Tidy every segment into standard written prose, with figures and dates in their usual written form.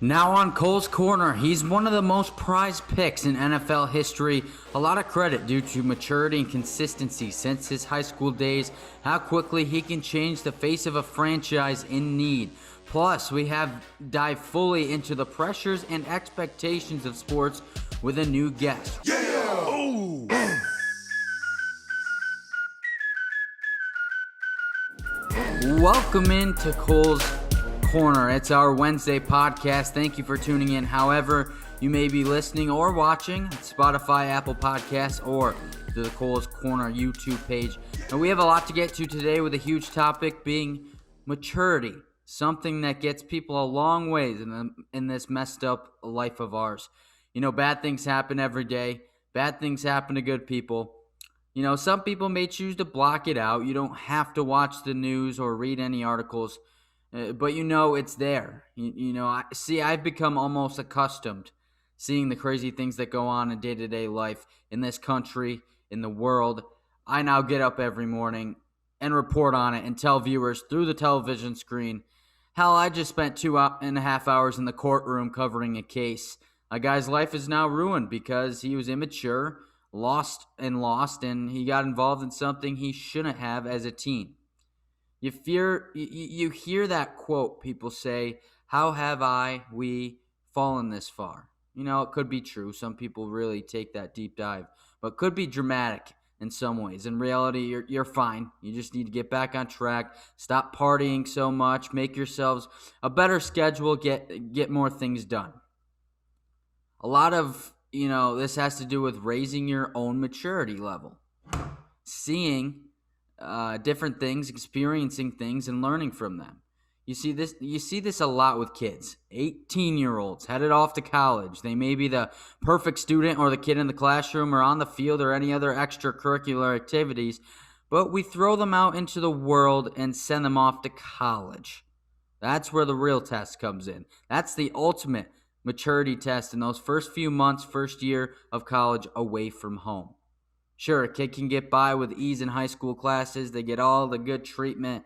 Now on Cole's Corner, he's one of the most prized picks in NFL history. A lot of credit due to maturity and consistency since his high school days, how quickly he can change the face of a franchise in need. Plus, we have dived fully into the pressures and expectations of sports with a new guest. Yeah! Oh! Welcome into Cole's Corner. It's our Wednesday podcast. Thank you for tuning in. However, you may be listening or watching Spotify, Apple Podcasts, or the Cole's Corner YouTube page. And we have a lot to get to today with a huge topic being maturity, something that gets people a long ways in this messed up life of ours. You know, bad things happen every day. Bad things happen to good people. You know, some people may choose to block it out. You don't have to watch the news or read any articles. But you know it's there. I've become almost accustomed seeing the crazy things that go on in day-to-day life in this country, in the world. I now get up every morning and report on it and tell viewers through the television screen. Hell, I just spent 2.5 hours in the courtroom covering a case. A guy's life is now ruined because he was immature, lost, and he got involved in something he shouldn't have as a teen. You hear that quote, people say, how have we fallen this far? You know, it could be true. Some people really take that deep dive, but could be dramatic in some ways. In reality, you're fine. You just need to get back on track, stop partying so much, make yourselves a better schedule, get more things done. A lot of, this has to do with raising your own maturity level, seeing different things, experiencing things, and learning from them. You see this a lot with kids. 18-year-olds headed off to college. They may be the perfect student or the kid in the classroom or on the field or any other extracurricular activities, but we throw them out into the world and send them off to college. That's where the real test comes in. That's the ultimate maturity test in those first few months, first year of college away from home. Sure, a kid can get by with ease in high school classes. They get all the good treatment.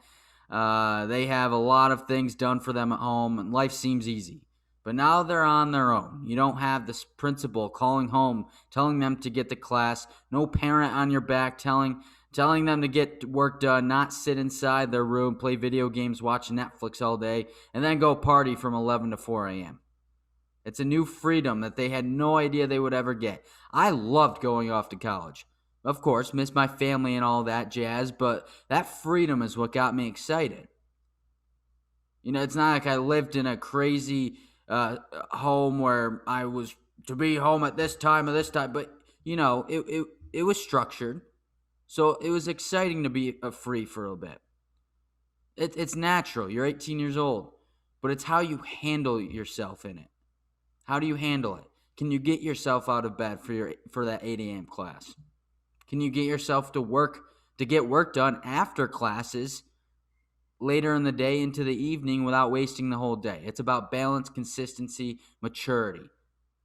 They have a lot of things done for them at home, and life seems easy. But now they're on their own. You don't have this principal calling home, telling them to get to class. No parent on your back telling them to get work done, not sit inside their room, play video games, watch Netflix all day, and then go party from 11 to 4 a.m. It's a new freedom that they had no idea they would ever get. I loved going off to college. Of course, miss my family and all that jazz, but that freedom is what got me excited. You know, it's not like I lived in a crazy home where I was to be home at this time, but, it was structured. So it was exciting to be free for a little bit. It's natural. You're 18 years old, but it's how you handle yourself in it. How do you handle it? Can you get yourself out of bed for that 8 a.m. class? Can you get yourself to get work done after classes later in the day into the evening without wasting the whole day? It's about balance, consistency, maturity.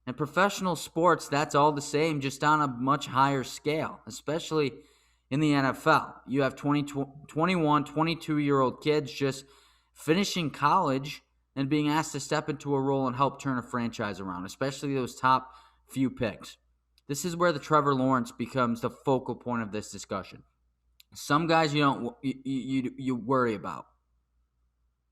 And professional sports, that's all the same, just on a much higher scale, especially in the NFL. You have 21, 22-year-old kids just finishing college and being asked to step into a role and help turn a franchise around, especially those top few picks. This is where the Trevor Lawrence becomes the focal point of this discussion. Some guys you worry about.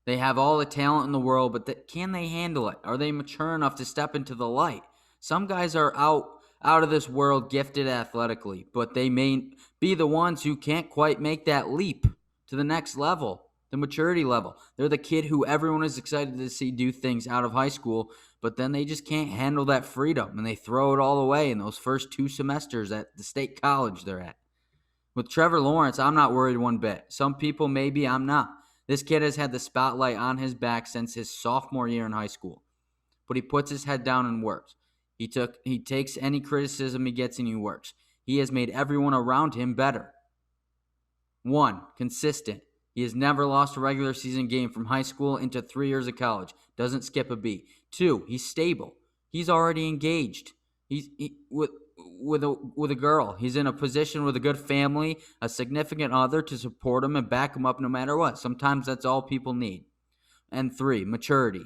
They have all the talent in the world, but can they handle it? Are they mature enough to step into the light? Some guys are out of this world gifted athletically, but they may be the ones who can't quite make that leap to the next level, the maturity level. They're the kid who everyone is excited to see do things out of high school, but then they just can't handle that freedom, and they throw it all away in those first 2 semesters at the state college they're at. With Trevor Lawrence, I'm not worried one bit. Some people maybe, I'm not. This kid has had the spotlight on his back since his sophomore year in high school, but he puts his head down and works. He takes any criticism he gets and he works. He has made everyone around him better. 1, consistent. He has never lost a regular season game from high school into 3 years of college. Doesn't skip a beat. 2, he's stable. He's already engaged. He's with a girl. He's in a position with a good family, a significant other to support him and back him up no matter what. Sometimes that's all people need. And 3, maturity.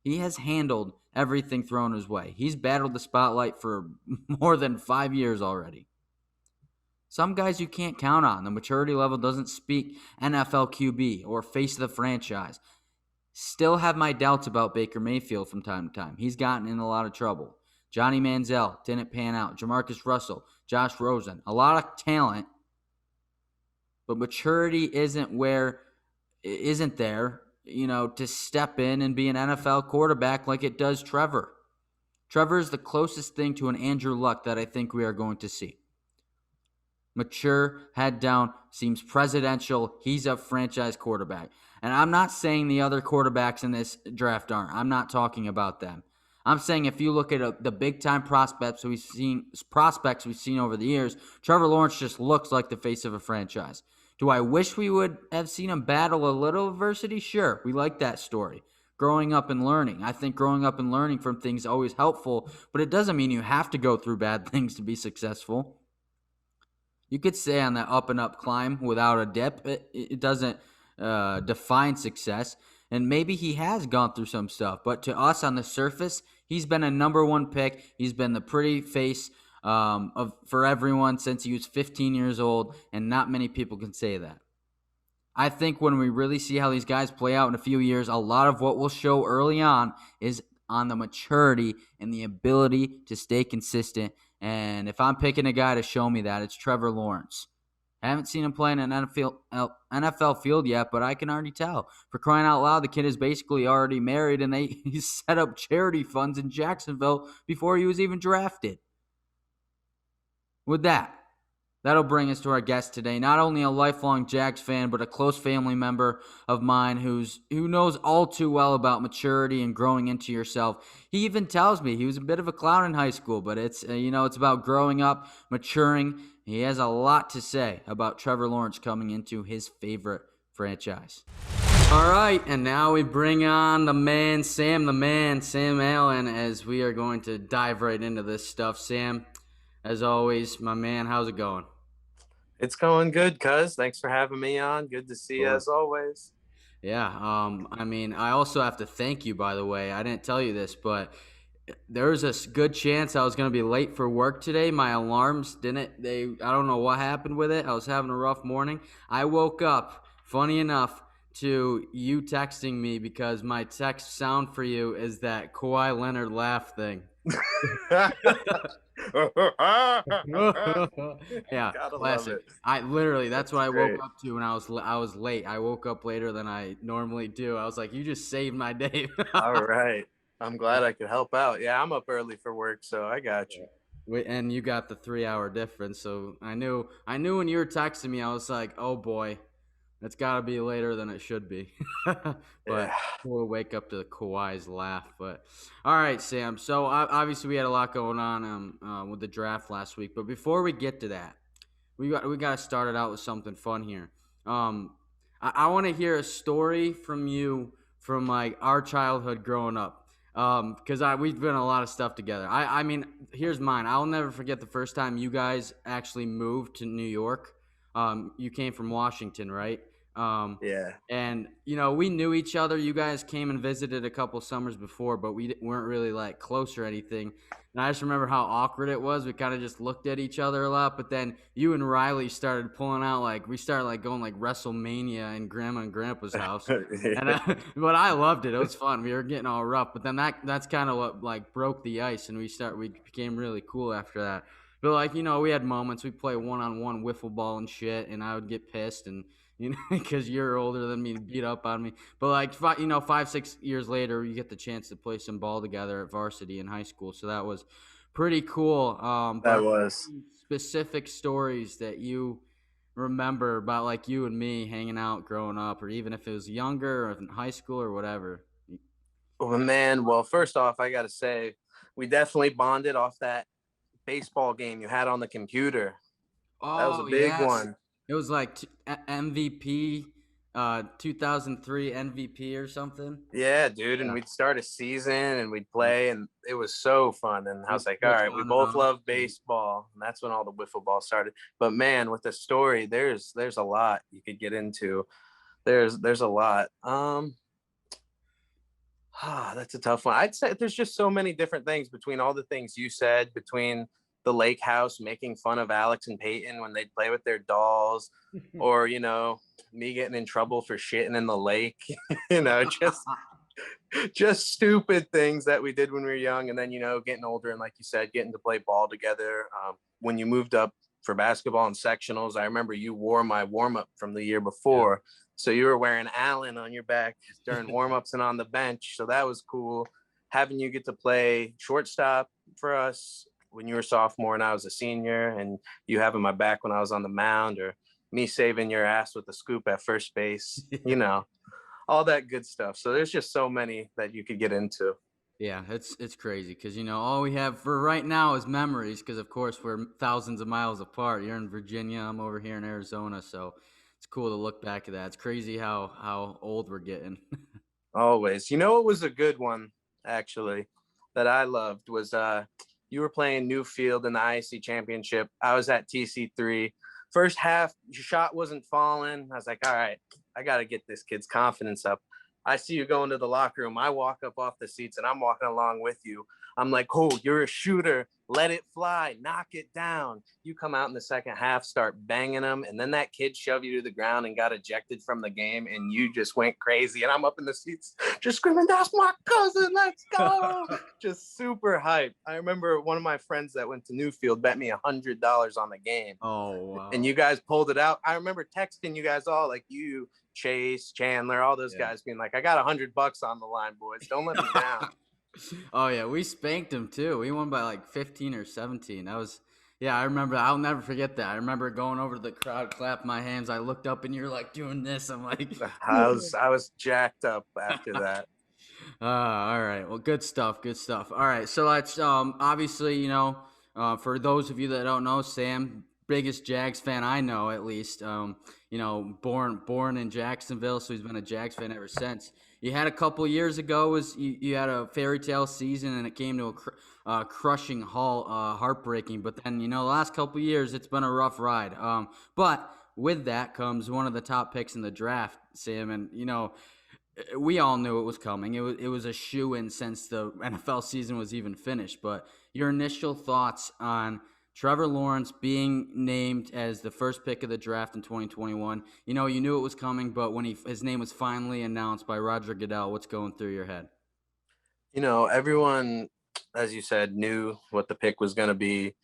He has handled everything thrown his way. He's battled the spotlight for more than 5 years already. Some guys you can't count on. The maturity level doesn't speak NFL QB or face of the franchise. Still have my doubts about Baker Mayfield from time to time. He's gotten in a lot of trouble. Johnny Manziel didn't pan out. Jamarcus Russell, Josh Rosen, a lot of talent, but maturity isn't there, to step in and be an NFL quarterback like it does Trevor. Trevor is the closest thing to an Andrew Luck that I think we are going to see. Mature, head down, seems presidential. He's a franchise quarterback. And I'm not saying the other quarterbacks in this draft aren't. I'm not talking about them. I'm saying if you look at the big-time prospects we've seen over the years, Trevor Lawrence just looks like the face of a franchise. Do I wish we would have seen him battle a little adversity? Sure, we like that story. Growing up and learning. I think growing up and learning from things is always helpful, but it doesn't mean you have to go through bad things to be successful. You could stay on that up-and-up climb without a dip. It doesn't define success. And maybe he has gone through some stuff. But to us on the surface, he's been a number one pick. He's been the pretty face for everyone since he was 15 years old. And not many people can say that. I think when we really see how these guys play out in a few years, a lot of what we'll show early on is on the maturity and the ability to stay consistent. And if I'm picking a guy to show me that, it's Trevor Lawrence. I haven't seen him play in an NFL field yet, but I can already tell. For crying out loud, the kid is basically already married, and he set up charity funds in Jacksonville before he was even drafted. With that'll bring us to our guest today. Not only a lifelong Jags fan, but a close family member of mine who knows all too well about maturity and growing into yourself. He even tells me he was a bit of a clown in high school, but it's about growing up, maturing. He has a lot to say about Trevor Lawrence coming into his favorite franchise. All right, and now we bring on the man, Sam Allen, as we are going to dive right into this stuff. Sam, as always, my man, how's it going? It's going good, cuz. Thanks for having me on. Good to see you as always. Yeah, I also have to thank you, by the way. I didn't tell you this, but there was a good chance I was going to be late for work today. My alarms I don't know what happened with it. I was having a rough morning. I woke up, funny enough, to you texting me because my text sound for you is that Kawhi Leonard laugh thing. Yeah, classic. That's what I woke up to when I was late. I woke up later than I normally do. I was like, you just saved my day. All right. I'm glad I could help out. Yeah, I'm up early for work, so I got you. And you got the 3-hour difference, so I knew when you were texting me, I was like, oh boy, it's got to be later than it should be. But we'll wake up to Kawhi's laugh. But all right, Sam. So obviously we had a lot going on with the draft last week. But before we get to that, we got to start it out with something fun here. I want to hear a story from you from like our childhood growing up. Because we've done a lot of stuff together. I mean, here's mine. I'll never forget the first time you guys actually moved to New York. You came from Washington, right? Yeah. And, we knew each other. You guys came and visited a couple summers before, but we weren't really, like, close or anything. And I just remember how awkward it was. We kind of just looked at each other a lot. But then you and Riley started pulling out, like, we started, like, going, like, WrestleMania in Grandma and Grandpa's house. But I loved it. It was fun. We were getting all rough. But then that's kind of what, like, broke the ice. And we became really cool after that. But, like, we had moments. We play one-on-one wiffle ball and shit, and I would get pissed and, because you're older than me, beat up on me. But, like, 5-6 years later, you get the chance to play some ball together at varsity in high school. So that was pretty cool. That was. Specific stories that you remember about, like, you and me hanging out growing up, or even if it was younger or in high school or whatever. Oh, man. Well, first off, I got to say, we definitely bonded off that baseball game you had on the computer. Oh, that was a big one. It was like MVP, 2003 MVP or something. Yeah, dude. And we'd start a season and we'd play, and it was so fun. And I was like, all right, we both love baseball. And that's when all the wiffle ball started. But man, with the story, there's a lot you could get into. There's a lot. That's a tough one. I'd say there's just so many different things between all the things you said, between the lake house making fun of Alex and Peyton when they'd play with their dolls, or, me getting in trouble for shitting in the lake, just stupid things that we did when we were young. And then, getting older and, like you said, getting to play ball together. When you moved up for basketball and sectionals, I remember you wore my warm-up from the year before. Yeah. So you were wearing Allen on your back during warm-ups and on the bench. So that was cool. Having you get to play shortstop for us when you were a sophomore and I was a senior, and you having my back when I was on the mound, or me saving your ass with the scoop at first base, all that good stuff. So there's just so many that you could get into. Yeah, it's crazy because, all we have for right now is memories because, of course, we're thousands of miles apart. You're in Virginia. I'm over here in Arizona. So it's cool to look back at that. It's crazy how old we're getting. Always. What was a good one, actually, that I loved was you were playing Newfield in the IC championship. I was at TC3. First half, your shot wasn't falling. I was like, all right, I got to get this kid's confidence up. I see you going to the locker room. I walk up off the seats and I'm walking along with you. I'm like, oh, you're a shooter. Let it fly. Knock it down. You come out in the second half, start banging them. And then that kid shoved you to the ground and got ejected from the game. And you just went crazy. And I'm up in the seats just screaming, that's my cousin. Let's go. Just super hype. I remember one of my friends that went to Newfield bet me $100 on the game. Oh, wow. And you guys pulled it out. I remember texting you guys all, like you, Chase, Chandler, all those guys being like, I got $100 on the line, boys. Don't let me down. Oh, yeah. We spanked him, too. We won by like 15 or 17. That was, I remember. I'll never forget that. I remember going over to the crowd, clap my hands. I looked up and you're like doing this. I'm like, I was jacked up after that. All right. Well, good stuff. Good stuff. All right. So let's, obviously, for those of you that don't know, Sam, biggest Jags fan I know, at least, born in Jacksonville. So he's been a Jags fan ever since. You had a couple years ago you had a fairy tale season and it came to a crushing halt, heartbreaking. But then, the last couple years, it's been a rough ride. But with that comes one of the top picks in the draft, Sam. And, we all knew it was coming. It was a shoo-in since the NFL season was even finished. But your initial thoughts on Trevor Lawrence being named as the first pick of the draft in 2021. You knew it was coming, but when his name was finally announced by Roger Goodell, what's going through your head? Everyone, as you said, knew what the pick was going to be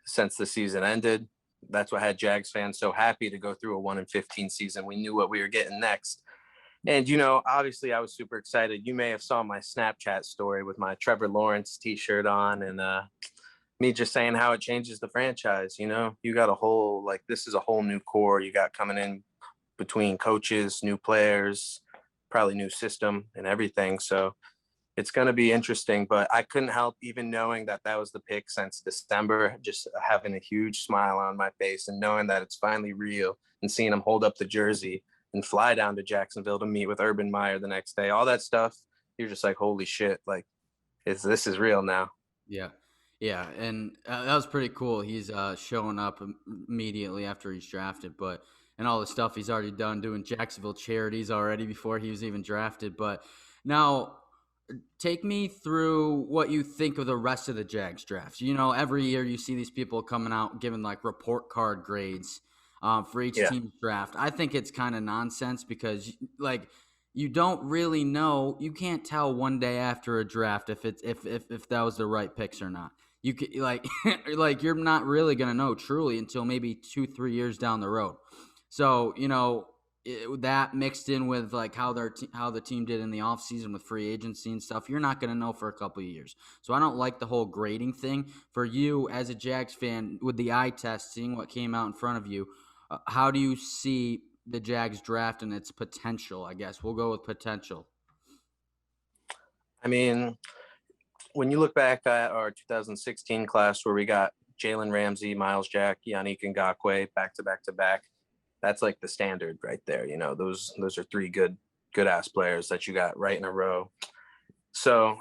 since the season ended. That's what had Jags fans so happy to go through a 1-15 season. We knew what we were getting next. And, obviously I was super excited. You may have saw my Snapchat story with my Trevor Lawrence t-shirt on and me just saying how it changes the franchise. You got this is a whole new core you got coming in between coaches, new players, probably new system and everything. So it's going to be interesting, but I couldn't help even knowing that was the pick since December, just having a huge smile on my face and knowing that it's finally real and seeing him hold up the jersey and fly down to Jacksonville to meet with Urban Meyer the next day. All that stuff. You're just like, holy shit. Like this is real now. Yeah. Yeah, and that was pretty cool. He's showing up immediately after he's drafted, and all the stuff he's already done, doing Jacksonville charities already before he was even drafted. But now, take me through what you think of the rest of the Jags drafts. Every year you see these people coming out giving like report card grades for each team's draft. I think it's kind of nonsense because you don't really know. You can't tell one day after a draft if that was the right picks or not. You could you're not really gonna know truly until maybe 2-3 years down the road. So that mixed in with like how the team did in the offseason with free agency and stuff, you're not gonna know for a couple of years. So I don't like the whole grading thing. For you as a Jags fan, with the eye test, seeing what came out in front of you, how do you see the Jags draft and its potential? I guess we'll go with potential. I mean, when you look back at our 2016 class where we got Jalen Ramsey, Miles Jack, Yannick Ngakoue back to back, that's like the standard right there. Those are three good ass players that you got right in a row. So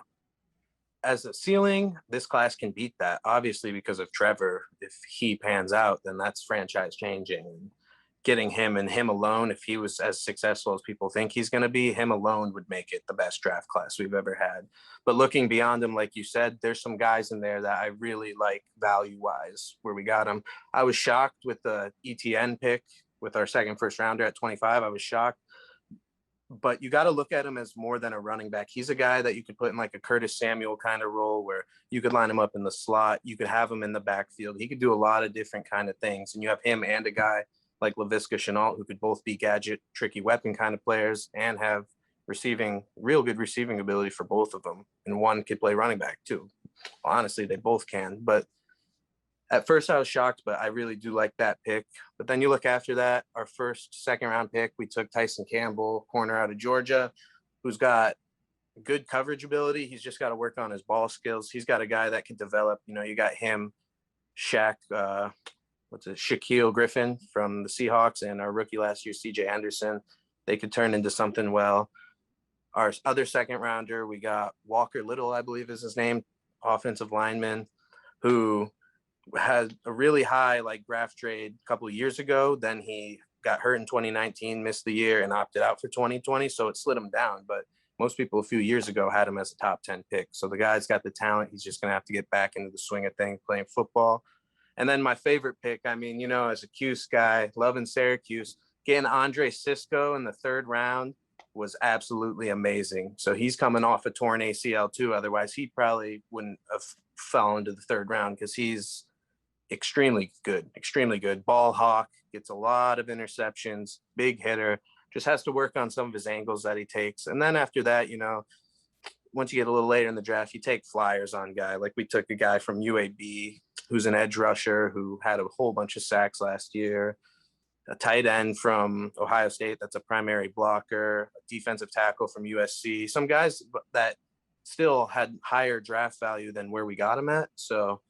as a ceiling, this class can beat that, obviously, because of Trevor. If he pans out, then that's franchise changing. getting him, and him alone, if he was as successful as people think he's going to be, him alone would make it the best draft class we've ever had. But looking beyond him, like you said, there's some guys in there that I really like value wise where we got him. I was shocked with the ETN pick with our second first rounder at 25. I was shocked. But you got to look at him as more than a running back. He's a guy that you could put in like a Curtis Samuel kind of role where you could line him up in the slot. You could have him in the backfield. He could do a lot of different kind of things. And you have him and a guy like Laviska Shenault, who could both be gadget, tricky weapon kind of players and have real good receiving ability for both of them. And one could play running back too. Well, honestly, they both can. But at first I was shocked, but I really do like that pick. But then you look after that, our second round pick, we took Tyson Campbell, corner out of Georgia, who's got good coverage ability. He's just got to work on his ball skills. He's got a guy that can develop. You got him, Shaquille Griffin from the Seahawks, and our rookie last year, CJ Henderson. They could turn into something well. Our other second rounder, we got Walker Little, I believe is his name, offensive lineman, who had a really high draft trade a couple of years ago. Then he got hurt in 2019, missed the year, and opted out for 2020. So it slid him down. But most people a few years ago had him as a top 10 pick. So the guy's got the talent. He's just going to have to get back into the swing of things, playing football. And then my favorite pick, as a Cuse guy, loving Syracuse, getting Andre Cisco in the third round was absolutely amazing. So he's coming off a torn ACL too. Otherwise, he probably wouldn't have fallen into the third round because he's extremely good ball hawk, gets a lot of interceptions, big hitter, just has to work on some of his angles that he takes. And then after that, once you get a little later in the draft, you take flyers on guy. Like we took a guy from UAB who's an edge rusher who had a whole bunch of sacks last year, a tight end from Ohio State that's a primary blocker, a defensive tackle from USC, some guys that still had higher draft value than where we got him at. So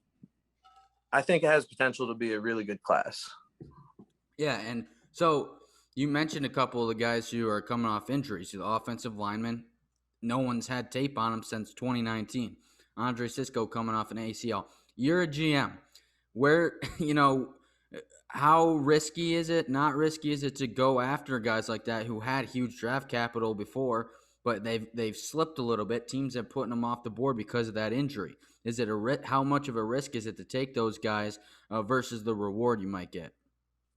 I think it has potential to be a really good class. Yeah, and so you mentioned a couple of the guys who are coming off injuries. The offensive lineman, no one's had tape on him since 2019. Andre Cisco coming off an ACL. You're a GM. Where, how risky is it, not risky is it to go after guys like that who had huge draft capital before, but they've slipped a little bit? Teams have put them off the board because of that injury. Is it how much of a risk is it to take those guys versus the reward you might get?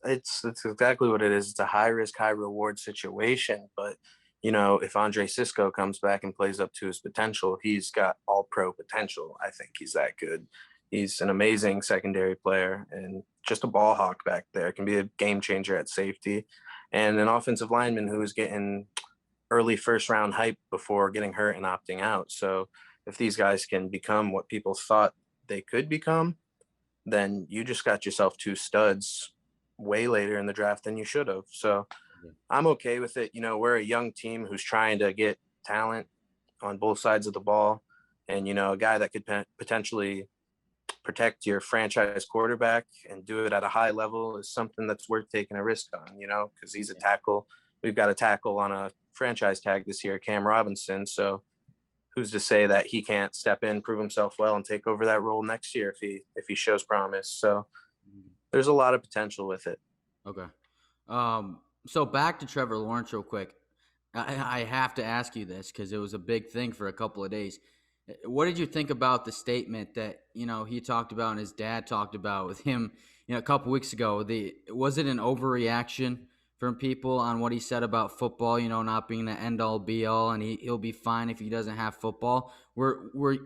It's exactly what it is. It's a high risk, high reward situation. But, if Andre Cisco comes back and plays up to his potential, he's got all pro potential. I think he's that good. He's an amazing secondary player and just a ball hawk back there. Can be a game changer at safety, and an offensive lineman who is getting early first round hype before getting hurt and opting out. So if these guys can become what people thought they could become, then you just got yourself two studs way later in the draft than you should have. So I'm okay with it. We're a young team who's trying to get talent on both sides of the ball. And, a guy that could potentially protect your franchise quarterback and do it at a high level is something that's worth taking a risk on, because he's a tackle. We've got a tackle on a franchise tag this year, Cam Robinson. So who's to say that he can't step in, prove himself well, and take over that role next year if he shows promise. So there's a lot of potential with it. Okay. So back to Trevor Lawrence real quick. I have to ask you this because it was a big thing for a couple of days. What did you think about the statement that, he talked about and his dad talked about with him, a couple weeks ago? Was it an overreaction from people on what he said about football, not being the end-all, be-all, and he'll be fine if he doesn't have football?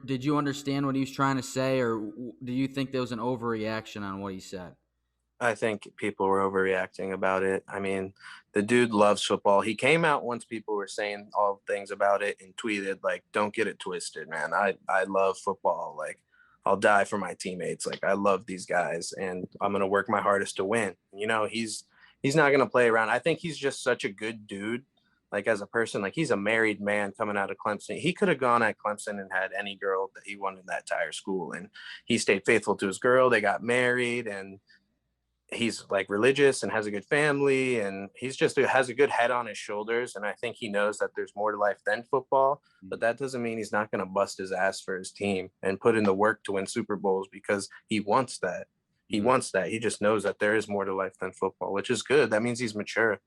Did you understand what he was trying to say, or do you think there was an overreaction on what he said? I think people were overreacting about it. I mean, the dude loves football. He came out once people were saying all things about it and tweeted, don't get it twisted, man. I love football. I'll die for my teammates. I love these guys, and I'm going to work my hardest to win. He's not going to play around. I think he's just such a good dude. As a person, he's a married man coming out of Clemson. He could have gone at Clemson and had any girl that he wanted in that entire school. And he stayed faithful to his girl. They got married, and he's religious and has a good family, and he's just has a good head on his shoulders. And I think he knows that there's more to life than football, but that doesn't mean he's not going to bust his ass for his team and put in the work to win Super Bowls because he wants that. he wants that. He just knows that there is more to life than football, which is good. That means he's mature.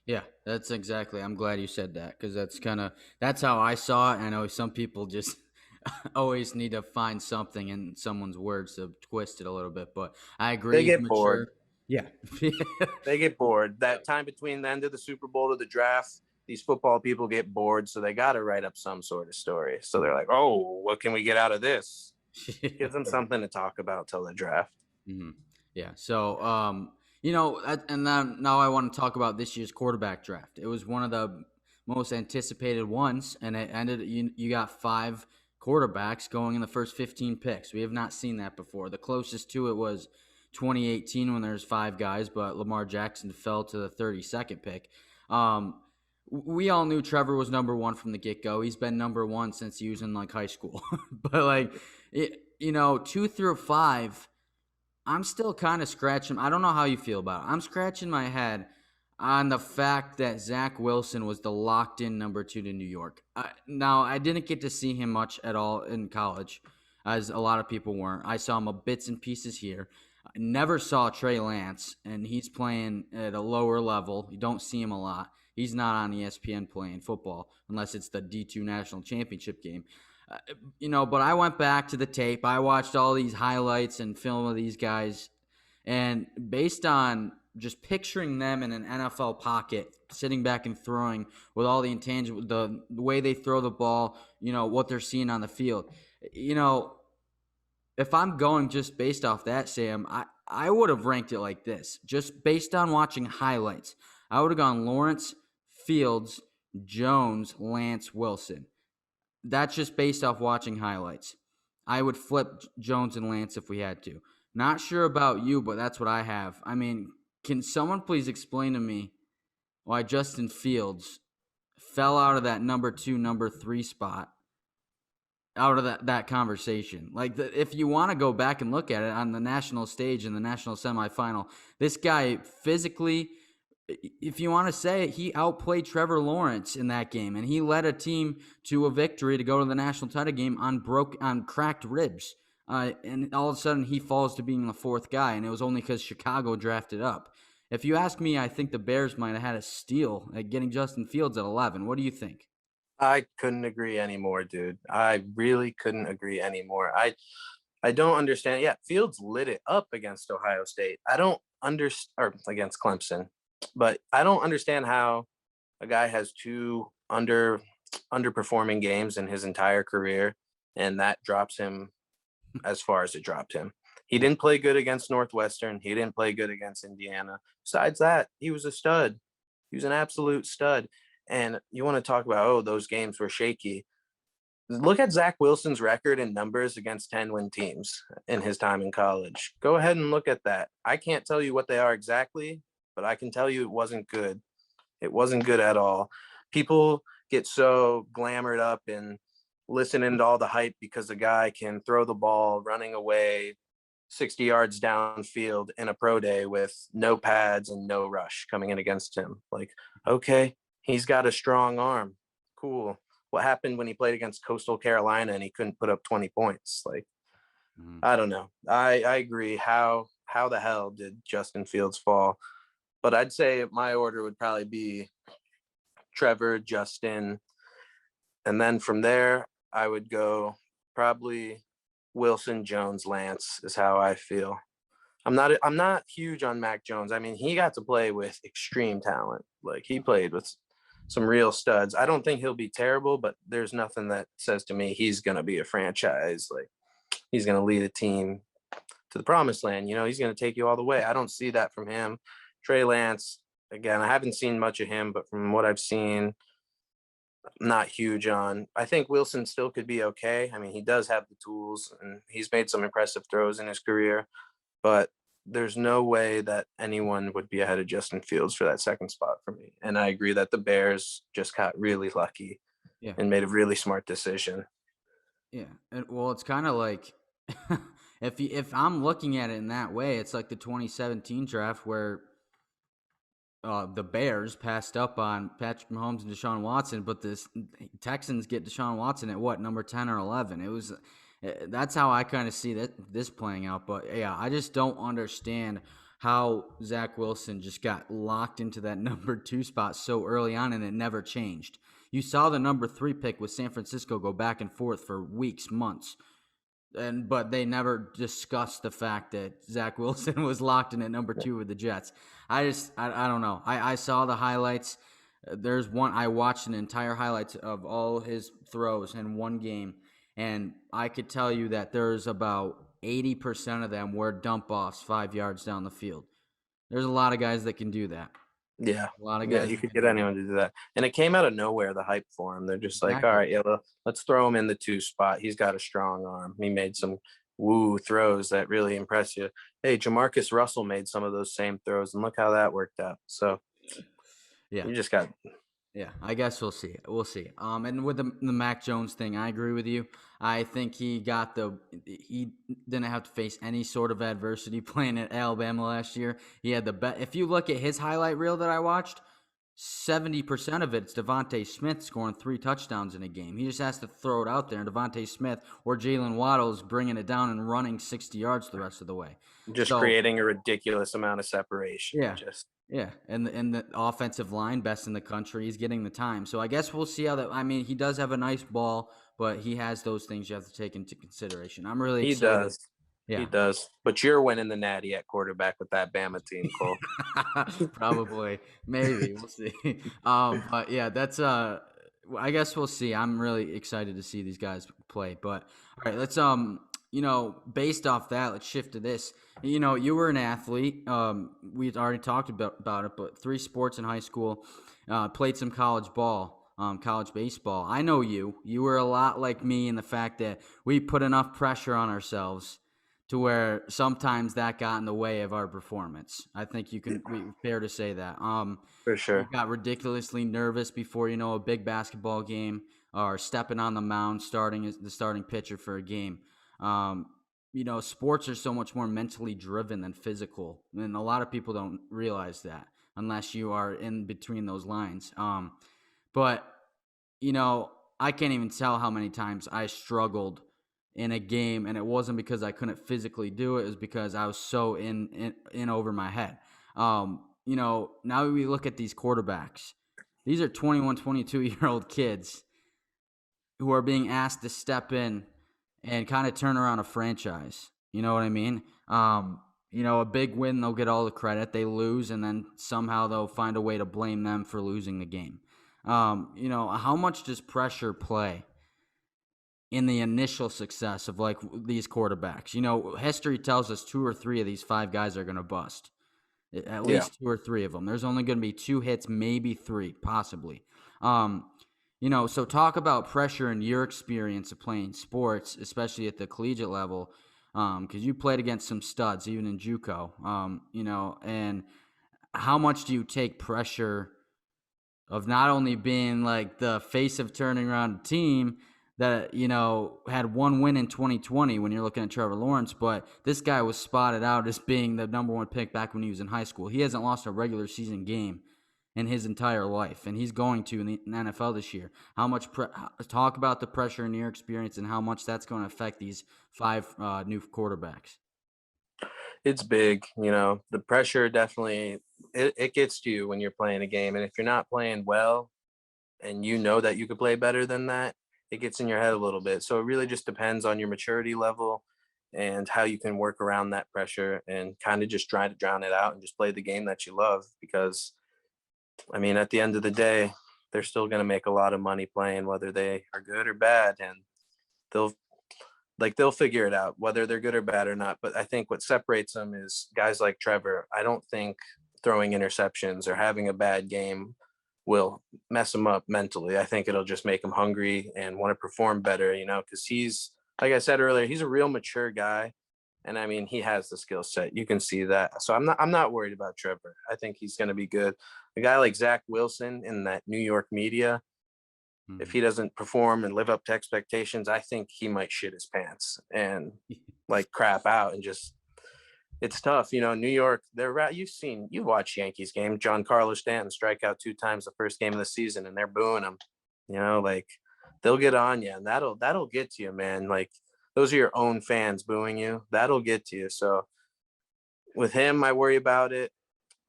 Yeah, that's exactly. I'm glad you said that because that's how I saw it. I know some people just always need to find something in someone's words to twist it a little bit, but I They agree he's get mature. bored. Yeah. They get bored. That time between the end of the Super Bowl to the draft, these football people get bored, so they got to write up some sort of story. So they're like, "Oh, what can we get out of this?" Gives them something to talk about till the draft. Mhm. Yeah. So, and then now I want to talk about this year's quarterback draft. It was one of the most anticipated ones, and it ended. You got 5 quarterbacks going in the first 15 picks. We have not seen that before. The closest to it was 2018 when there's 5 guys, but Lamar Jackson fell to the 32nd pick. We all knew Trevor was number 1 from the get go. He's been number 1 since he was in like high school. But 2 through 5. I'm still kind of scratching. I don't know how you feel about it. I'm scratching my head on the fact that Zach Wilson was the locked-in number 2 to New York. Now, I didn't get to see him much at all in college, as a lot of people weren't. I saw him a bits and pieces here. I never saw Trey Lance, and he's playing at a lower level. You don't see him a lot. He's not on ESPN playing football unless it's the D2 National Championship game. But I went back to the tape. I watched all these highlights and film of these guys, and based on just picturing them in an NFL pocket, sitting back and throwing with all the intangible, the way they throw the ball, what they're seeing on the field. If I'm going just based off that, Sam, I would have ranked it like this, just based on watching highlights. I would have gone Lawrence, Fields, Jones, Lance, Wilson. That's just based off watching highlights. I would flip Jones and Lance if we had to. Not sure about you, but that's what I have. I mean, can someone please explain to me why Justin Fields fell out of that number 2, number 3 spot out of that conversation? If you want to go back and look at it on the national stage in the national semifinal, this guy physically, if you want to say it, he outplayed Trevor Lawrence in that game, and he led a team to a victory to go to the national title game on cracked ribs. And all of a sudden, he falls to being the 4th guy, and it was only because Chicago drafted up. If you ask me, I think the Bears might have had a steal at getting Justin Fields at 11. What do you think? I couldn't agree anymore, dude. I really couldn't agree anymore. I don't understand. Yeah, Fields lit it up against Ohio State. I don't understand, or against Clemson, but I don't understand how a guy has 2 underperforming games in his entire career, and that drops him as far as it dropped him. He didn't play good against Northwestern. He didn't play good against Indiana. Besides that, he was a stud. He was an absolute stud. And you want to talk about, those games were shaky. Look at Zach Wilson's record in numbers against 10-win teams in his time in college. Go ahead and look at that. I can't tell you what they are exactly, but I can tell you it wasn't good. It wasn't good at all. People get so glamored up and listening to all the hype because the guy can throw the ball running away 60 yards downfield in a pro day with no pads and no rush coming in against him. Like, okay, he's got a strong arm. Cool. What happened when he played against Coastal Carolina and he couldn't put up 20 points? Like, I don't know. I agree. How the hell did Justin Fields fall? But I'd say my order would probably be Trevor, Justin, and then from there I would go probably Wilson, Jones, Lance is how I feel. I'm not huge on Mac Jones. I mean, he got to play with extreme talent. Like, he played with some real studs. I don't think he'll be terrible, but there's nothing that says to me he's going to be a franchise. Like, he's going to lead a team to the promised land. He's going to take you all the way. I don't see that from him. Trey Lance, again, I haven't seen much of him, but from what I've seen, not huge on. I think Wilson still could be okay. I mean, he does have the tools and he's made some impressive throws in his career, but there's no way that anyone would be ahead of Justin Fields for that second spot for me. And I agree that the Bears just got really lucky and made a really smart decision. Yeah. Well, it's kind of like if I'm looking at it in that way, it's like the 2017 draft where the Bears passed up on Patrick Mahomes and Deshaun Watson, but the Texans get Deshaun Watson at what, number 10 or 11? That's how I kind of see this playing out. But yeah, I just don't understand how Zach Wilson just got locked into that number 2 spot so early on, and it never changed. You saw the number 3 pick with San Francisco go back and forth for weeks, months, but they never discussed the fact that Zach Wilson was locked in at number 2 with the Jets. I don't know. I saw the highlights. There's one I watched an entire highlights of all his throws in one game, and I could tell you that there's about 80% of them were dump offs 5 yards down the field. There's a lot of guys that can do that. Yeah. A lot of Yeah, guys you that could can get do anyone to do that. And it came out of nowhere, the hype for him. They're just like, all exactly. right, yeah, let's throw him in the 2 spot. He's got a strong arm. He made some woo throws that really impress you. Hey, Jamarcus Russell made some of those same throws, and look how that worked out. So Yeah. you just got Yeah, I guess we'll see. We'll see. And with the Mac Jones thing, I agree with you. I think he didn't have to face any sort of adversity playing at Alabama last year. He had the best. If you look at his highlight reel that I watched, 70% of it's Devontae Smith scoring 3 touchdowns in a game. He just has to throw it out there, and Devontae Smith or Jalen Waddle's bringing it down and running 60 yards the rest of the way. just So creating a ridiculous amount of separation. yeah. Yeah, and the offensive line, best in the country. He's getting the time. So I guess we'll see how that – I mean, he does have a nice ball, but he has those things you have to take into consideration. I'm really He excited. does. Yeah. He does. But you're winning the Natty at quarterback with that Bama team, Cole. Probably. Maybe. We'll see. But, yeah, that's I guess we'll see. I'm really excited to see these guys play. But, all right, let's based off that, let's shift to this. You were an athlete. We already talked about it, but 3 sports in high school, played some college ball, college baseball. I know you. You were a lot like me in the fact that we put enough pressure on ourselves to where sometimes that got in the way of our performance. I think fair to say that. For You sure. got ridiculously nervous before a big basketball game or stepping on the mound, starting as the starting pitcher for a game. Sports are so much more mentally driven than physical, and a lot of people don't realize that unless you are in between those lines. But I can't even tell how many times I struggled in a game, and it wasn't because I couldn't physically do it. It was because I was so in over my head. Now we look at these quarterbacks. These are 21, 22-year-old kids who are being asked to step in and kind of turn around a franchise. You know what I mean? A big win, they'll get all the credit. They lose, and then somehow they'll find a way to blame them for losing the game. How much does pressure play in the initial success of like these quarterbacks? History tells us 2 or 3 of these 5 guys are going to bust. At least 2 or 3 of them. There's only going to be 2 hits, maybe 3, possibly. So talk about pressure in your experience of playing sports, especially at the collegiate level, because you played against some studs, even in JUCO, and how much do you take pressure of not only being like the face of turning around a team that, had 1 win in 2020 when you're looking at Trevor Lawrence, but this guy was spotted out as being the number 1 pick back when he was in high school. He hasn't lost a regular season game in his entire life, and he's going to in the NFL this year. How much talk about the pressure in your experience and how much that's going to affect these 5 new quarterbacks? It's big. The pressure definitely it gets to you when you're playing a game, and if you're not playing well and that you could play better than that, it gets in your head a little bit. So it really just depends on your maturity level and how you can work around that pressure and kind of just try to drown it out and just play the game that you love. Because I mean, at the end of the day, they're still going to make a lot of money playing, whether they are good or bad, and they'll figure it out whether they're good or bad or not. But I think what separates them is guys like Trevor. I don't think throwing interceptions or having a bad game will mess him up mentally. I think it'll just make him hungry and want to perform better, because he's, like I said earlier, he's a real mature guy. And I mean, he has the skill set. You can see that. So I'm not worried about Trevor. I think he's going to be good. A guy like Zach Wilson in that New York media, if he doesn't perform and live up to expectations, I think he might shit his pants and like crap out and just, it's tough. New York, you've watched Yankees game, Giancarlo Stanton strike out 2 times the first game of the season and they're booing him, like they'll get on you, and that'll get to you, man. Like those are your own fans booing you. That'll get to you. So with him, I worry about it.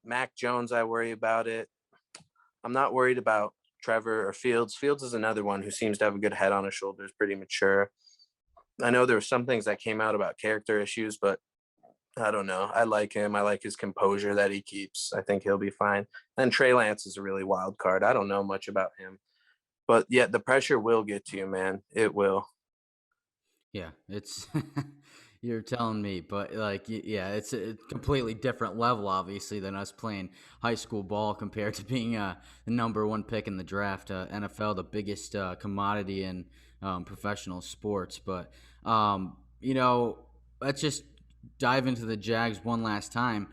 Mac Jones, I worry about it. I'm not worried about Trevor or Fields. Fields is another one who seems to have a good head on his shoulders, pretty mature. I know there were some things that came out about character issues, but I don't know. I like him. I like his composure that he keeps. I think he'll be fine. And Trey Lance is a really wild card. I don't know much about him. But yeah, the pressure will get to you, man. It will. Yeah, it's you're telling me, but like, yeah, it's a completely different level, obviously, than us playing high school ball compared to being the number one pick in the draft. NFL, the biggest commodity in professional sports. But let's just dive into the Jags one last time.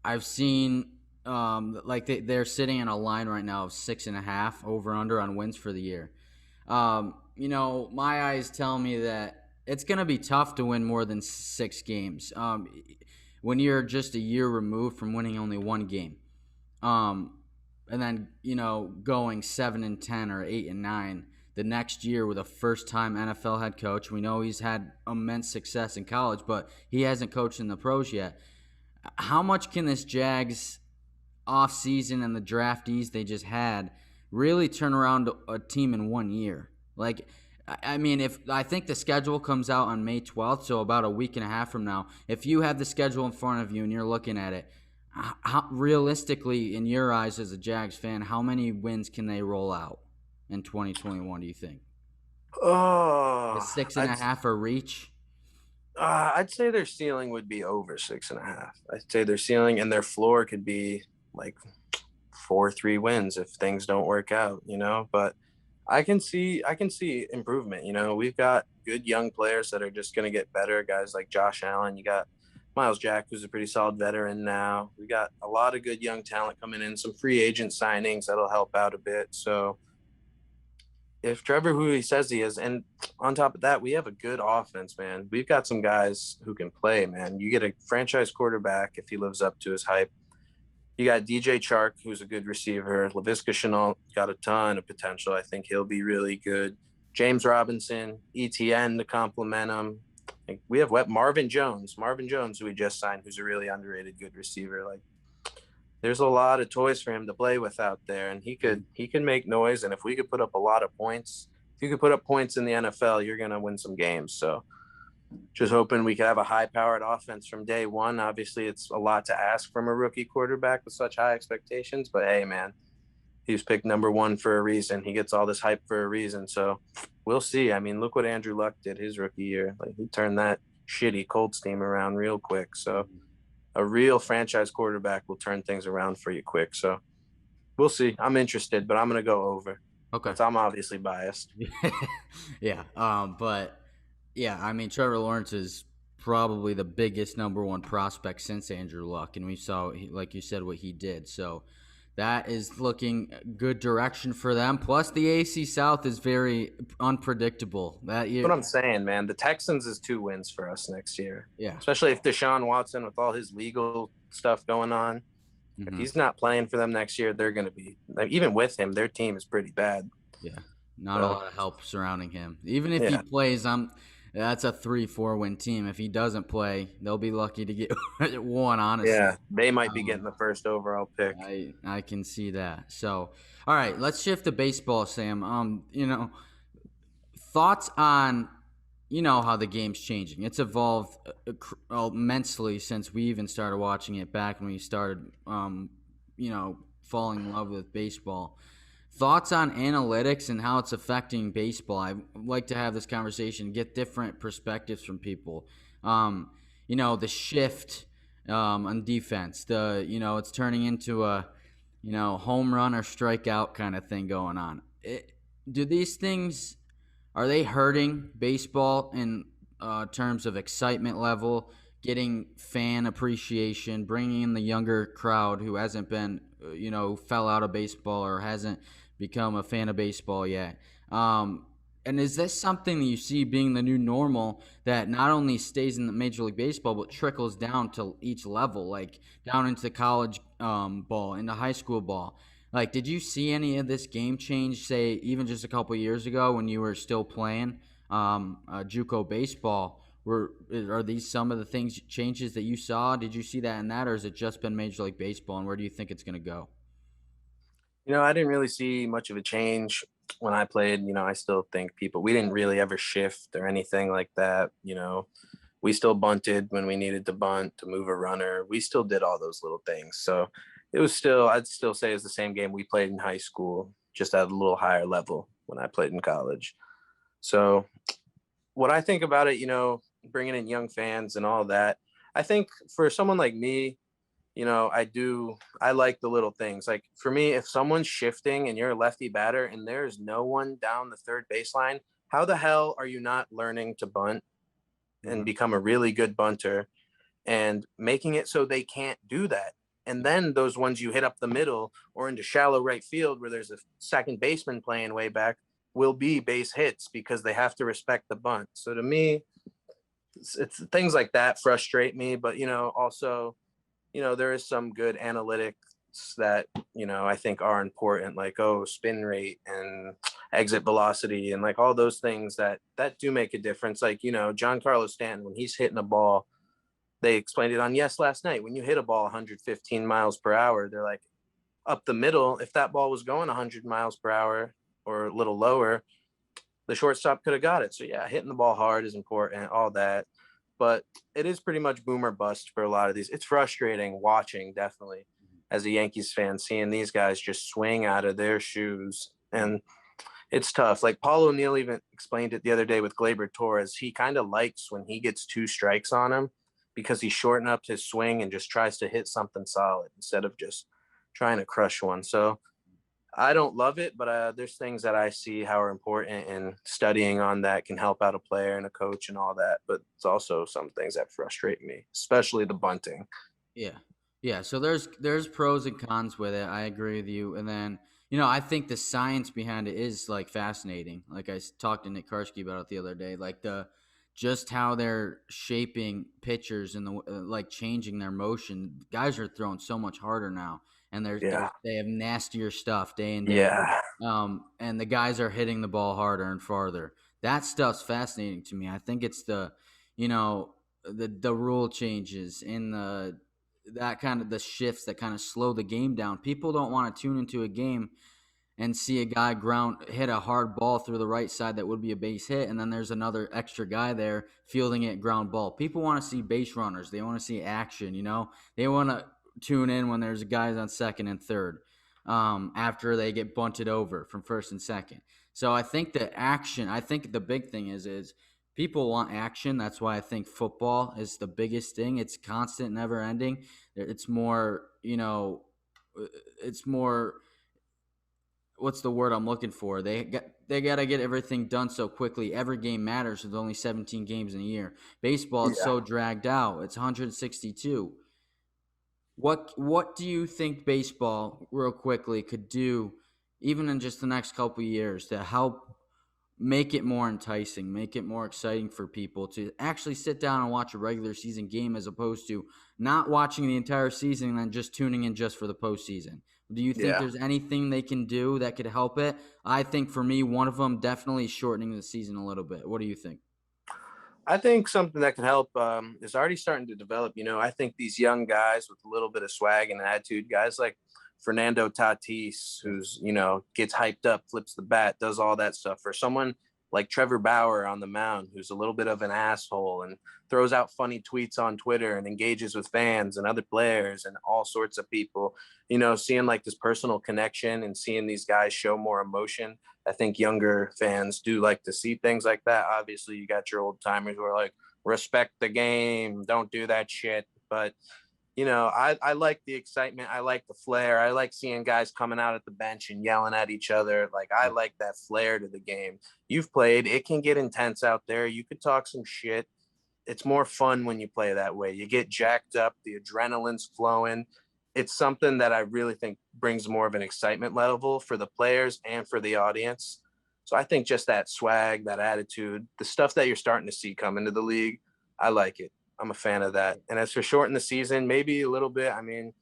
I've seen like they're sitting in a line right now of 6.5 over under on wins for the year. My eyes tell me that it's going to be tough to win more than 6 games when you're just a year removed from winning only one game. And then, going 7-10 or 8-9 the next year with a first-time NFL head coach. We know he's had immense success in college, but he hasn't coached in the pros yet. How much can this Jags offseason and the draftees they just had really turn around a team in 1 year? Like, I mean, if I think the schedule comes out on May 12th, so about a week and a half from now, if you have the schedule in front of you and you're looking at it, how, realistically, in your eyes as a Jags fan, how many wins can they roll out in 2021, do you think? Oh, Is 6.5 a reach? I'd say their ceiling would be over 6.5. I'd say their ceiling and their floor could be like 4-3 wins if things don't work out, but I can see improvement. We've got good young players that are just going to get better. Guys like Josh Allen. You got Miles Jack, who's a pretty solid veteran now. We got a lot of good young talent coming in. Some free agent signings that'll help out a bit. So if Trevor, who he says he is, and on top of that, we have a good offense, man. We've got some guys who can play, man. You get a franchise quarterback if he lives up to his hype. You got DJ Chark, who's a good receiver. Laviska Shenault got a ton of potential. I think he'll be really good. James Robinson, ETN to complement him. We have Marvin Jones, who we just signed, who's a really underrated good receiver. Like, there's a lot of toys for him to play with out there, and he can make noise. And if we could put up a lot of points, if you could put up points in the NFL, you're gonna win some games. So just hoping we could have a high-powered offense from day one. Obviously, it's a lot to ask from a rookie quarterback with such high expectations. But, hey, man, he was picked number one for a reason. He gets all this hype for a reason. So we'll see. I mean, look what Andrew Luck did his rookie year. Like, he turned that shitty Colts team around real quick. So a real franchise quarterback will turn things around for you quick. So we'll see. I'm interested, but I'm going to go over. Okay. I'm obviously biased. Yeah. But yeah, I mean, Trevor Lawrence is probably the biggest number one prospect since Andrew Luck, and we saw, like you said, what he did. So that is looking good direction for them. Plus, the AC South is very unpredictable that year. That's what I'm saying, man. The Texans is 2 wins for us next year. Yeah. Especially if Deshaun Watson, with all his legal stuff going on, if he's not playing for them next year, they're going to be, like, even with him, their team is pretty bad. Yeah. Not a lot of help surrounding him. Even if he plays, that's a 3-4 win team. If he doesn't play, they'll be lucky to get one, honestly. Yeah, they might be getting the first overall pick. I can see that. So, all right, let's shift to baseball, Sam. Thoughts on, how the game's changing. It's evolved immensely since we even started watching it back when we started, falling in love with baseball. Thoughts on analytics and how it's affecting baseball. I like to have this conversation, get different perspectives from people. The shift on defense. It's turning into a, home run or strikeout kind of thing going on. Do these things, are they hurting baseball in terms of excitement level, getting fan appreciation, bringing in the younger crowd who hasn't been, fell out of baseball or hasn't become a fan of baseball yet? And is this something that you see being the new normal that not only stays in the Major League Baseball but trickles down to each level, like down into college ball, into high school ball? Like, did you see any of this game change, say, even just a couple years ago when you were still playing? JUCO baseball. Are these some of the changes that you saw? Did you see that in that, or has it just been Major League Baseball? And where do you think it's going to go? I didn't really see much of a change when I played. I still think we didn't really ever shift or anything like that. We still bunted when we needed to bunt to move a runner. We still did all those little things. So I'd still say it's the same game we played in high school, just at a little higher level when I played in college. So what I think about it, bringing in young fans and all that, I think for someone like me, I like the little things. Like for me, if someone's shifting and you're a lefty batter and there's no one down the third baseline, how the hell are you not learning to bunt and become a really good bunter and making it so they can't do that? And then those ones you hit up the middle or into shallow right field where there's a second baseman playing way back will be base hits because they have to respect the bunt. So to me, it's things like that frustrate me. But, also, there is some good analytics that, I think are important, like, spin rate and exit velocity and like all those things that do make a difference. Like, Giancarlo Stanton, when he's hitting a ball, they explained it on Yes last night. When you hit a ball 115 miles per hour, they're like up the middle. If that ball was going 100 miles per hour or a little lower, the shortstop could have got it. So yeah, hitting the ball hard is important, all that. But it is pretty much boom or bust for a lot of these. It's frustrating watching, definitely, as a Yankees fan, seeing these guys just swing out of their shoes. And it's tough. Like Paul O'Neill even explained it the other day with Gleyber Torres. He kind of likes when he gets 2 strikes on him because he shortened up his swing and just tries to hit something solid instead of just trying to crush one. So I don't love it, but there's things that I see how are important, and studying on that can help out a player and a coach and all that. But it's also some things that frustrate me, especially the bunting. Yeah. Yeah. So there's pros and cons with it. I agree with you. And then, I think the science behind it is like fascinating. Like talked to Nick Karski about it the other day, like just how they're shaping pitchers and like changing their motion. Guys are throwing so much harder now, and they have nastier stuff day in day Yeah. out. And the guys are hitting the ball harder and farther. That stuff's fascinating to me. I think it's the rule changes in that kind of the shifts that kind of slow the game down. People don't want to tune into a game and see a guy hit a hard ball through the right side that would be a base hit, and then there's another extra guy there fielding it ground ball. People want to see base runners. They want to see action. They want to tune in when there's guys on second and third after they get bunted over from first and second. So I think the big thing is people want action. That's why I think football is the biggest thing. It's constant, never ending. It's more, it's more, what's the word I'm looking for? They got to get everything done so quickly. Every game matters. There's only 17 games in a year. Baseball, it's so dragged out. It's 162. What do you think baseball, real quickly, could do, even in just the next couple of years, to help make it more enticing, make it more exciting for people to actually sit down and watch a regular season game as opposed to not watching the entire season and then just tuning in just for the postseason? Do you think there's anything they can do that could help it? I think for me, one of them definitely shortening the season a little bit. What do you think? I think something that can help is already starting to develop. I think these young guys with a little bit of swag and attitude, guys like Fernando Tatis, who's, gets hyped up, flips the bat, does all that stuff. Or someone like Trevor Bauer on the mound, who's a little bit of an asshole and throws out funny tweets on Twitter and engages with fans and other players and all sorts of people, seeing like this personal connection and seeing these guys show more emotion. I think younger fans do like to see things like that. Obviously, you got your old timers who are like, respect the game, don't do that shit. But I like the excitement. I like the flair. I like seeing guys coming out at the bench and yelling at each other. Like, I like that flair to the game. You've played. It can get intense out there. You could talk some shit. It's more fun when you play that way. You get jacked up. The adrenaline's flowing. It's something that I really think brings more of an excitement level for the players and for the audience. So I think just that swag, that attitude, the stuff that you're starting to see come into the league, I like it. I'm a fan of that. And as for shorten the season, maybe a little bit. I mean,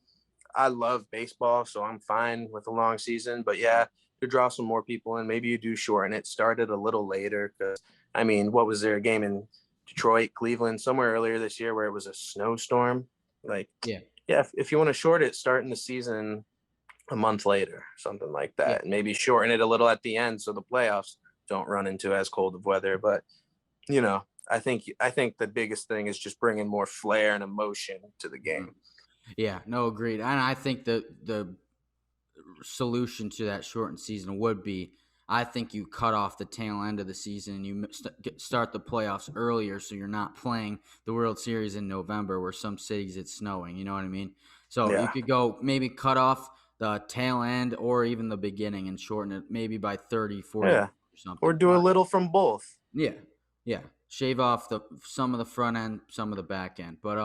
I love baseball, so I'm fine with a long season. But yeah, to draw some more people in, maybe you do shorten it. Start it a little later because I mean, what was there, a game in Detroit, Cleveland, somewhere earlier this year where it was a snowstorm? Like, Yeah. yeah, if you want to short it, starting the season a month later, something like Yeah. that, and maybe shorten it a little at the end so the playoffs don't run into as cold of weather. But I think the biggest thing is just bringing more flair and emotion to the game. Yeah, no, agreed. And I think the solution to that shortened season would be, I think you cut off the tail end of the season and you start the playoffs earlier, so you're not playing the World Series in November where some cities it's snowing. You know what I mean? So you Yeah, could go maybe cut off the tail end or even the beginning and shorten it maybe by 30, 40 yeah, or or something. do a But little from both. yeah, yeah. Shave off some of the front end, some of the back end. But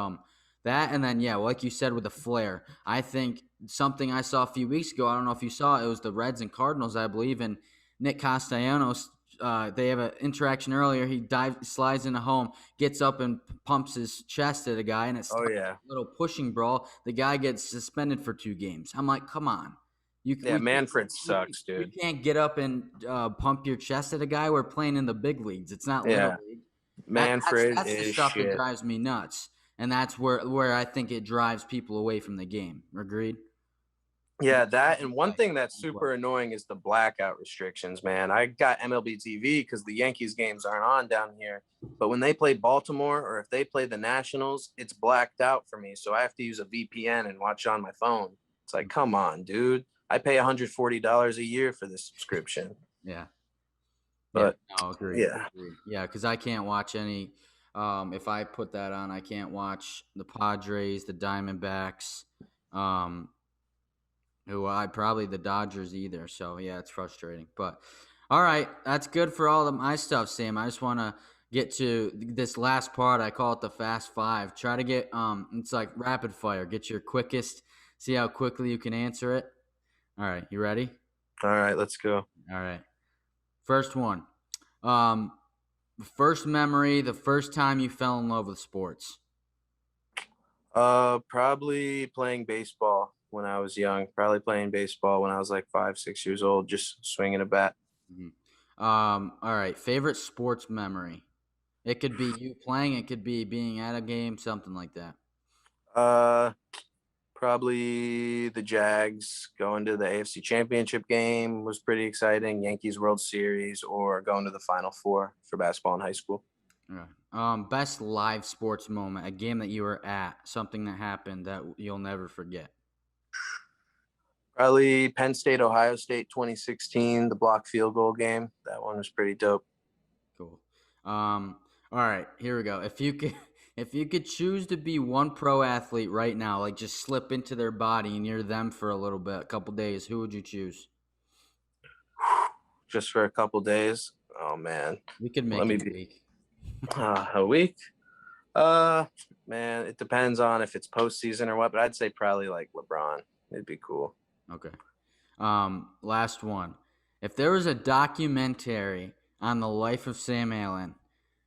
that, and then yeah, like you said with the flair, I think something I saw a few weeks ago. I don't know if you saw it. It was the Reds and Cardinals, I believe, and Nick Castellanos. They have an interaction earlier. He slides into home, gets up and pumps his chest at a guy, and it Oh starts yeah, a little pushing brawl. The guy gets suspended for 2 games. I'm like, come on. yeah. Manfred sucks, You dude. can't get up and pump your chest at a guy. We're playing in the big leagues. It's not little Yeah, league. Manfred That's the is stuff that shit. drives me nuts, and that's where I think it drives people away from the game. Agreed. Yeah, But that, and one play, thing that's super annoying is the blackout restrictions, man. I got MLB TV because the Yankees games aren't on down here. But when they play Baltimore or if they play the Nationals, it's blacked out for me. So I have to use a VPN and watch on my phone. It's like, come on, dude. I pay $140 a year for this subscription. Yeah, yeah. But No, agreed. yeah, Agreed. Yeah, because I can't watch any. If I put that on, I can't watch the Padres, the Diamondbacks. Um, who I probably the Dodgers either. So yeah, it's frustrating. But all right, that's good for all of my stuff, Sam. I just want to get to this last part. I call it the fast five. Try to get it's like rapid fire. Get your quickest. See how quickly you can answer it. All right, you ready? all right, let's go. All right. First one. Um, first memory, the first time you fell in love with sports. Probably playing baseball when I was young. Probably playing baseball when I was like 5, 6 years old, just swinging a bat. Mhm. All right. Favorite sports memory. It could be you playing. It could be being at a game. Something like that. Uh, Probably the Jags going to the AFC Championship game was pretty exciting. Yankees World Series, or going to the Final Four for basketball in high school. All right. Best live sports moment. A game that you were at. Something that happened that you'll never forget. Probably Penn State, Ohio State 2016, the block field goal game. That one was pretty dope. Cool. All right, here we go. If you could if you could choose to be one pro athlete right now, like just slip into their body and you're them for a little bit, a couple days, who would you choose? Just for a couple days. Oh man, We could let make me it a be week. a week. Uh, Man, it depends on if it's postseason or what, but I'd say probably like LeBron. It'd be cool. Okay. Last one. If there was a documentary on the life of Sam Allen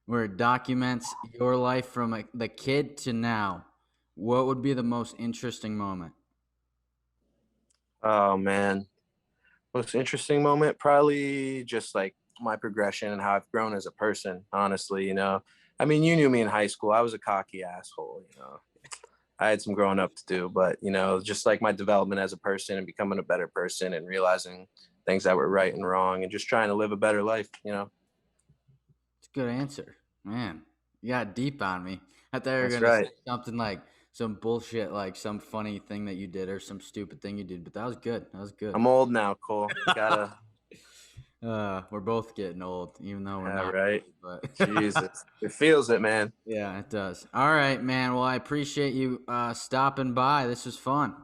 where it documents your life from the kid to now, what would be the most interesting moment? Oh man, most interesting moment, probably just like my progression and how I've grown as a person. Honestly, I mean, you knew me in high school. I was a cocky asshole. I had some growing up to do, but just like my development as a person and becoming a better person and realizing things that were right and wrong and just trying to live a better life. It's a good answer. Man, you got deep on me. I thought you were That's going to say right. something like some bullshit, like some funny thing that you did or some stupid thing you did, but that was good. That was good. I'm old now, Cole. Gotta, We're both getting old, even though we're not right. really, but Jesus, it feels it, man. yeah, it does. All right, man. Well, I appreciate you stopping by. This was fun.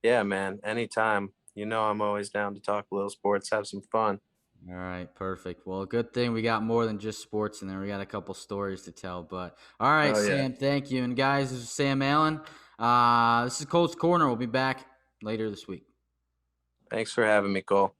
Yeah, man. Anytime. I'm always down to talk a little sports, have some fun. All right, perfect. Well, good thing we got more than just sports in there. We got a couple stories to tell. But all right, Oh yeah. Sam, thank you. And guys, this is Sam Allen. This is Colts Corner. We'll be back later this week. Thanks for having me, Cole.